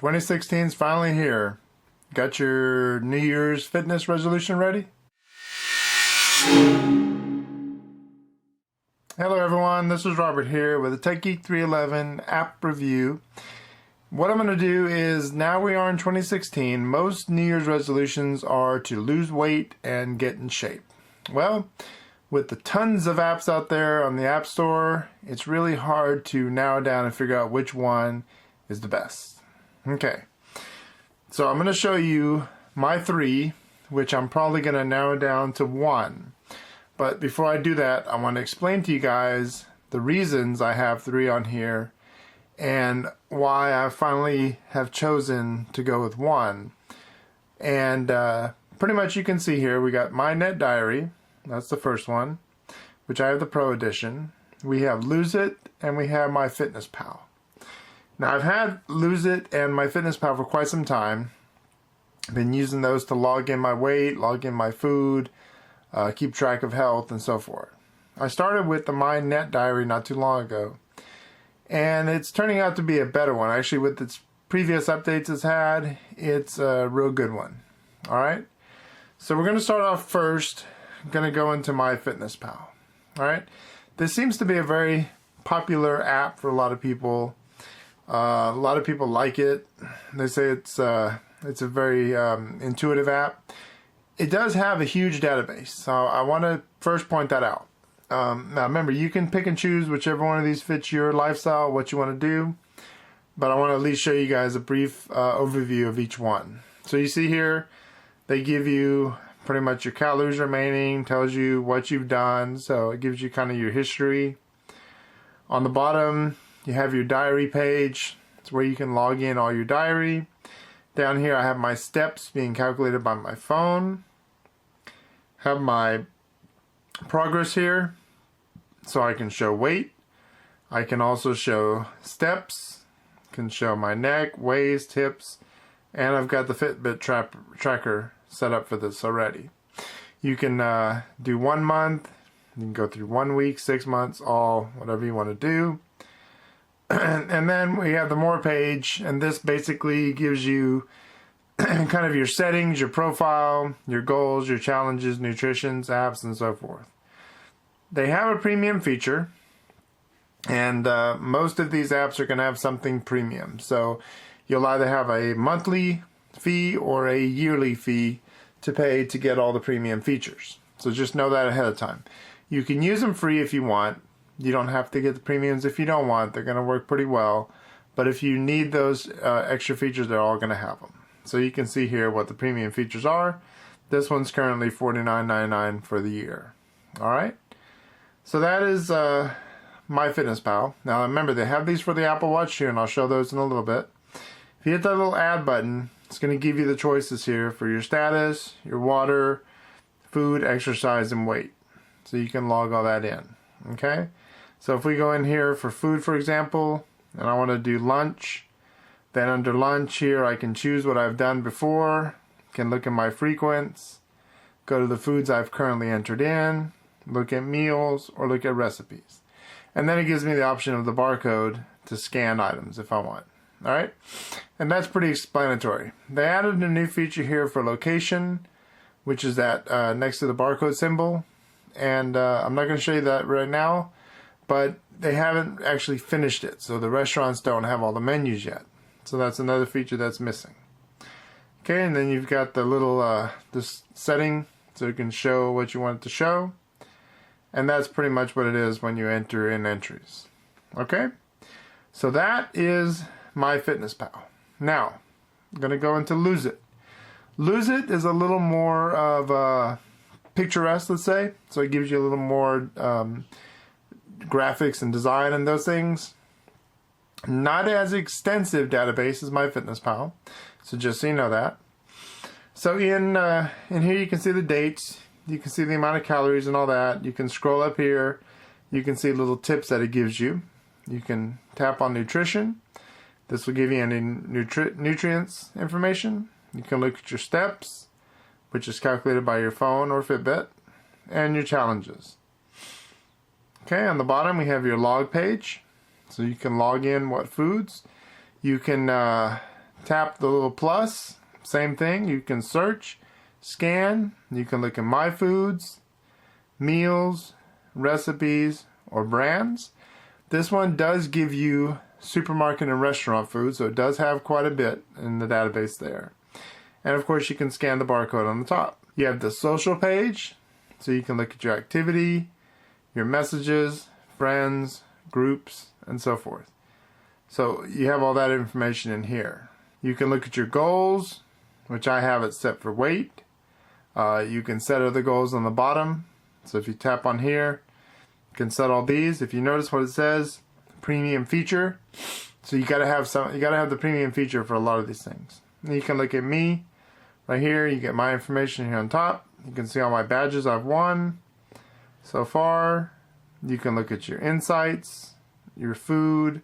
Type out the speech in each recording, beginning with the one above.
2016 is finally here. Got your New Year's fitness resolution ready? Hello everyone, this is Robert here with a Tech Geek 311 app review. What I'm going to do is, now we are in 2016, most New Year's resolutions are to lose weight and get in shape. Well, with the tons of apps out there on the App Store, it's really hard to narrow down and figure out which one is the best. Okay, so I'm going to show you my three, which I'm probably going to narrow down to one. But before I do that, I want to explain to you guys the reasons I have three on here and why I finally have chosen to go with one. And pretty much you can see here, we got MyNetDiary, that's the first one, which I have the Pro Edition. We have Lose It, and we have MyFitnessPal. Now I've had Lose It and MyFitnessPal for quite some time. I've been using those to log in my weight, log in my food, keep track of health, and so forth. I started with the MyNetDiary not too long ago, and it's turning out to be a better one. Actually, with its previous updates it's had, it's a real good one. Alright, so we're going to start off first. I'm going to go into MyFitnessPal. Alright, this seems to be a very popular app for a lot of people. A lot of people like it. They say it's a very intuitive app. It does have a huge database, so I want to first point that out. Now remember, you can pick and choose whichever one of these fits your lifestyle, what you want to do, but I want to at least show you guys a brief overview of each one. So you see here, they give you pretty much your calories remaining, tells you what you've done, so it gives you kind of your history. On the bottom, you have your diary page. It's where you can log in all your diary. Down here I have my steps being calculated by my phone. Have my progress here, so I can show weight. I can also show steps. Can show my neck, waist, hips, and I've got the Fitbit tracker set up for this already. You can do 1 month. You can go through 1 week, 6 months, all whatever you want to do. And then we have the more page, and this basically gives you kind of your settings, your profile, your goals, your challenges, nutritions, apps, and so forth. They have a premium feature, and most of these apps are going to have something premium. So you'll either have a monthly fee or a yearly fee to pay to get all the premium features. So just know that ahead of time. You can use them free if you want. You don't have to get the premiums if you don't want. They're going to work pretty well. But if you need those extra features, they're all going to have them. So you can see here what the premium features are. This one's currently $49.99 for the year. Alright? So that is MyFitnessPal. Now remember, they have these for the Apple Watch here, and I'll show those in a little bit. If you hit that little add button, it's going to give you the choices here for your status, your water, food, exercise, and weight. So you can log all that in. Okay? So if we go in here for food, for example, and I want to do lunch, then under lunch here I can choose what I've done before, can look at my frequents, go to the foods I've currently entered in, look at meals, or look at recipes. And then it gives me the option of the barcode to scan items if I want. Alright? And that's pretty explanatory. They added a new feature here for location, which is that next to the barcode symbol. And I'm not going to show you that right now, but they haven't actually finished it, so the restaurants don't have all the menus yet. So that's another feature that's missing. Okay, and then you've got the little this setting, so you can show what you want it to show, and that's pretty much what it is when you enter in entries. Okay, so that is MyFitnessPal. Now I'm going to go into Lose It. Lose It is a little more of a picturesque, let's say, so it gives you a little more graphics and design and those things. Not as extensive database as MyFitnessPal, so just so you know that. So in here you can see the dates, you can see the amount of calories and all that. You can scroll up here, you can see little tips that it gives you. You can tap on nutrition. This will give you any nutrients information. You can look at your steps, which is calculated by your phone or Fitbit, and your challenges. Okay, on the bottom we have your log page, so you can log in what foods. You can tap the little plus, same thing. You can search, scan, you can look at My Foods, meals, recipes, or brands. This one does give you supermarket and restaurant food, so it does have quite a bit in the database there. And of course you can scan the barcode on the top. You have the social page, so you can look at your activity, your messages, friends, groups, and so forth. So you have all that information in here. You can look at your goals, which I have it set for weight. You can set other goals on the bottom. So if you tap on here, you can set all these. If you notice what it says, premium feature. So you gotta have the premium feature for a lot of these things. And you can look at me right here. You get my information here on top. You can see all my badges I've won so far. You can look at your insights, your food.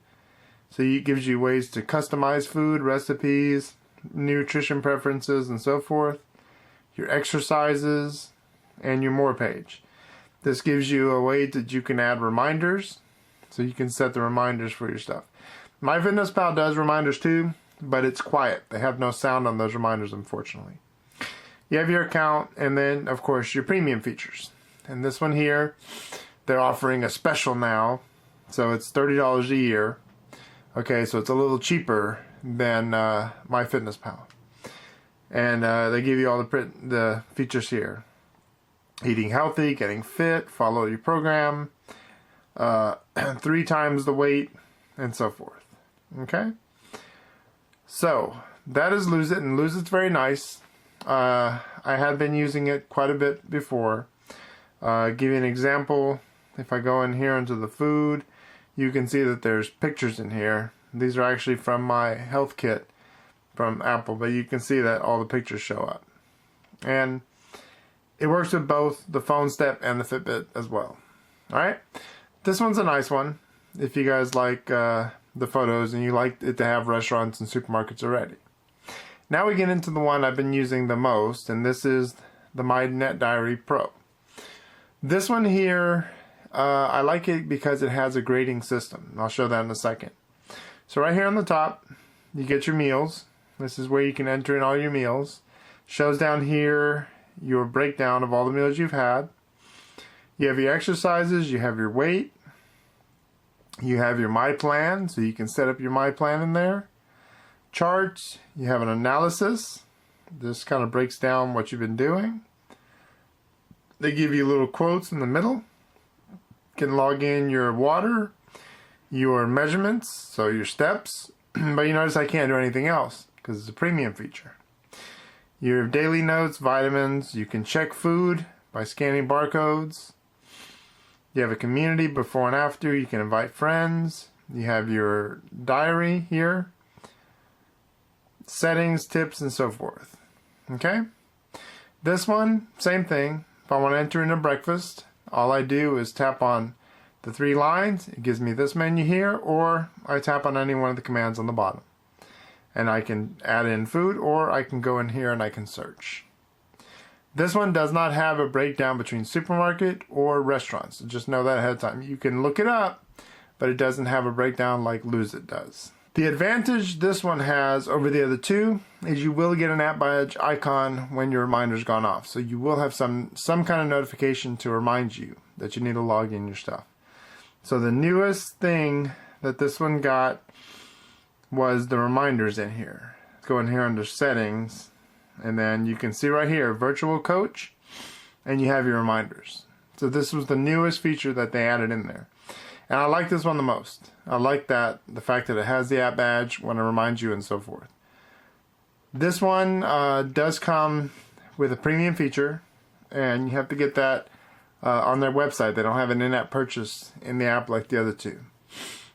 So it gives you ways to customize food, recipes, nutrition preferences, and so forth. Your exercises, and your more page. This gives you a way that you can add reminders. So you can set the reminders for your stuff. MyFitnessPal does reminders too, but it's quiet. They have no sound on those reminders, unfortunately. You have your account, and then, of course, your premium features. And this one here, they're offering a special now. So it's $30 a year. Okay, so it's a little cheaper than MyFitnessPal. And they give you all the features here. Eating healthy, getting fit, follow your program, 3 times the weight, and so forth. Okay? So, that is Lose It, and Lose It's very nice. I had been using it quite a bit before. Give you an example. If I go in here into the food, you can see that there's pictures in here. These are actually from my health kit from Apple, but you can see that all the pictures show up. And it works with both the phone step and the Fitbit as well. Alright? This one's a nice one if you guys like the photos and you like it to have restaurants and supermarkets already. Now we get into the one I've been using the most, and this is the MyNetDiary Pro. This one here, I like it because it has a grading system. I'll show that in a second. So right here on the top, you get your meals. This is where you can enter in all your meals. Shows down here your breakdown of all the meals you've had. You have your exercises, you have your weight, you have your My Plan, so you can set up your My Plan in there. Charts, you have an analysis. This kind of breaks down what you've been doing. They give you little quotes in the middle. You can log in your water, your measurements, so your steps, but you notice I can't do anything else because it's a premium feature. Your daily notes, vitamins, you can check food by scanning barcodes. You have a community before and after, you can invite friends. You have your diary here, settings, tips, and so forth. Okay? This one, same thing. If I want to enter in a breakfast, all I do is tap on the 3 lines. It gives me this menu here, or I tap on any one of the commands on the bottom. And I can add in food, or I can go in here and I can search. This one does not have a breakdown between supermarket or restaurants. So just know that ahead of time. You can look it up, but it doesn't have a breakdown like Lose It does. The advantage this one has over the other two is you will get an app badge icon when your reminder's gone off. So you will have some kind of notification to remind you that you need to log in your stuff. So the newest thing that this one got was the reminders in here. Let's go in here under settings, and then you can see right here virtual coach, and you have your reminders. So this was the newest feature that they added in there, and I like this one the most. I like the fact that it has the app badge when it reminds you and so forth. This one does come with a premium feature, and you have to get that on their website. They don't have an in-app purchase in the app like the other two.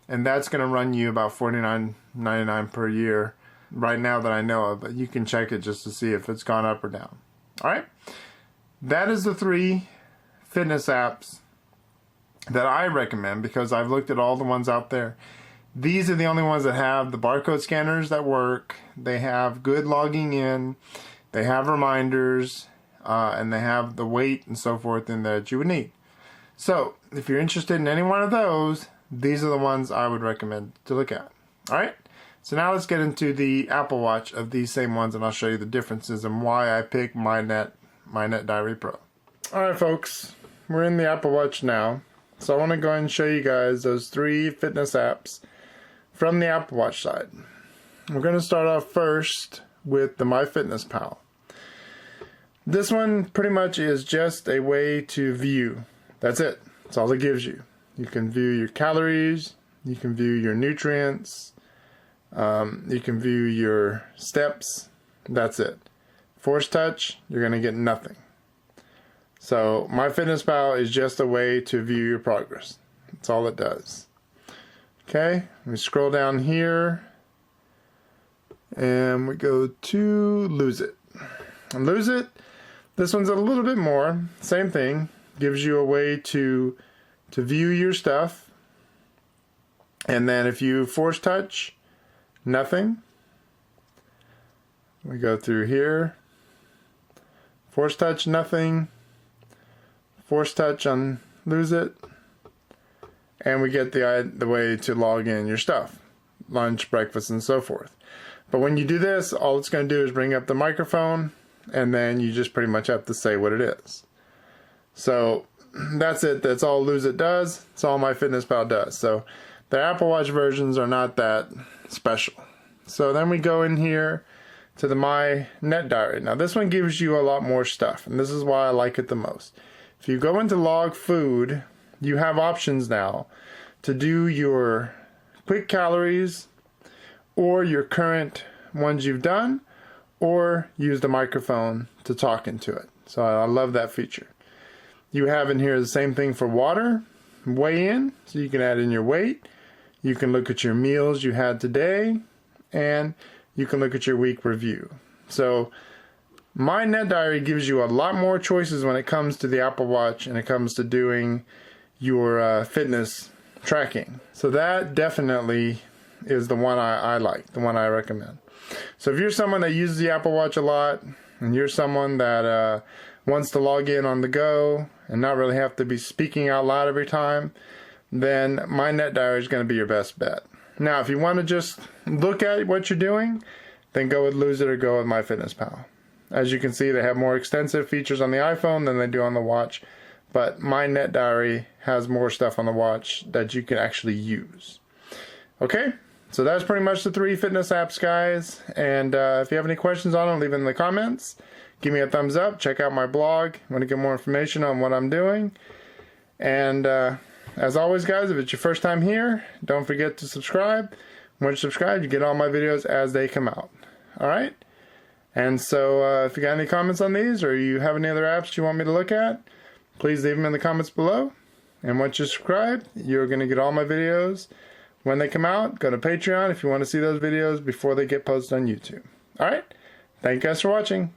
And that's going to run you about $49.99 per year right now that I know of. But you can check it just to see if it's gone up or down. Alright? That is the 3 fitness apps that I recommend because I've looked at all the ones out there. These are the only ones that have the barcode scanners that work. They have good logging in. They have reminders. And they have the weight and so forth in there that you would need. So, if you're interested in any one of those, these are the ones I would recommend to look at. Alright? So now let's get into the Apple Watch of these same ones, and I'll show you the differences and why I picked MyNetDiary Pro. Alright folks, we're in the Apple Watch now. So I want to go ahead and show you guys those 3 fitness apps from the Apple Watch side. We're going to start off first with the MyFitnessPal. This one pretty much is just a way to view. That's it. That's all it gives you. You can view your calories, you can view your nutrients, you can view your steps. That's it. Force touch, you're going to get nothing. So MyFitnessPal is just a way to view your progress. That's all it does. Okay, we scroll down here and we go to Lose It. And Lose It, this one's a little bit more. Same thing. Gives you a way to view your stuff. And then if you force touch, nothing. We go through here. Force touch, nothing. Force touch on Lose It. And we get the way to log in your stuff. Lunch, breakfast, and so forth. But when you do this, all it's going to do is bring up the microphone, and then you just pretty much have to say what it is. So that's it. That's all Lose It does. That's all MyFitnessPal does. So the Apple Watch versions are not that special. So then we go in here to the MyNetDiary. Now this one gives you a lot more stuff, and this is why I like it the most. If you go into log food, you have options now to do your quick calories or your current ones you've done, or use the microphone to talk into it. So I love that feature. You have in here the same thing for water, weigh in, so you can add in your weight. You can look at your meals you had today, and you can look at your week review. So MyNetDiary gives you a lot more choices when it comes to the Apple Watch and it comes to doing your fitness tracking. So that definitely is the one I like, the one I recommend. So if you're someone that uses the Apple Watch a lot, and you're someone that wants to log in on the go and not really have to be speaking out loud every time, then MyNetDiary is going to be your best bet. Now, if you want to just look at what you're doing, then go with Lose It or go with MyFitnessPal. As you can see, they have more extensive features on the iPhone than they do on the watch, but MyNetDiary has more stuff on the watch that you can actually use. Okay, so that's pretty much the 3 fitness apps, guys. And if you have any questions on them, leave it in the comments. Give me a thumbs up. Check out my blog. Want to get more information on what I'm doing. And as always, guys, if it's your first time here, don't forget to subscribe. When you subscribe, you get all my videos as they come out. Alright? And so if you got any comments on these, or you have any other apps you want me to look at, please leave them in the comments below. And once you subscribe, you're going to get all my videos when they come out. Go to Patreon if you want to see those videos before they get posted on YouTube. Alright? Thank you guys for watching.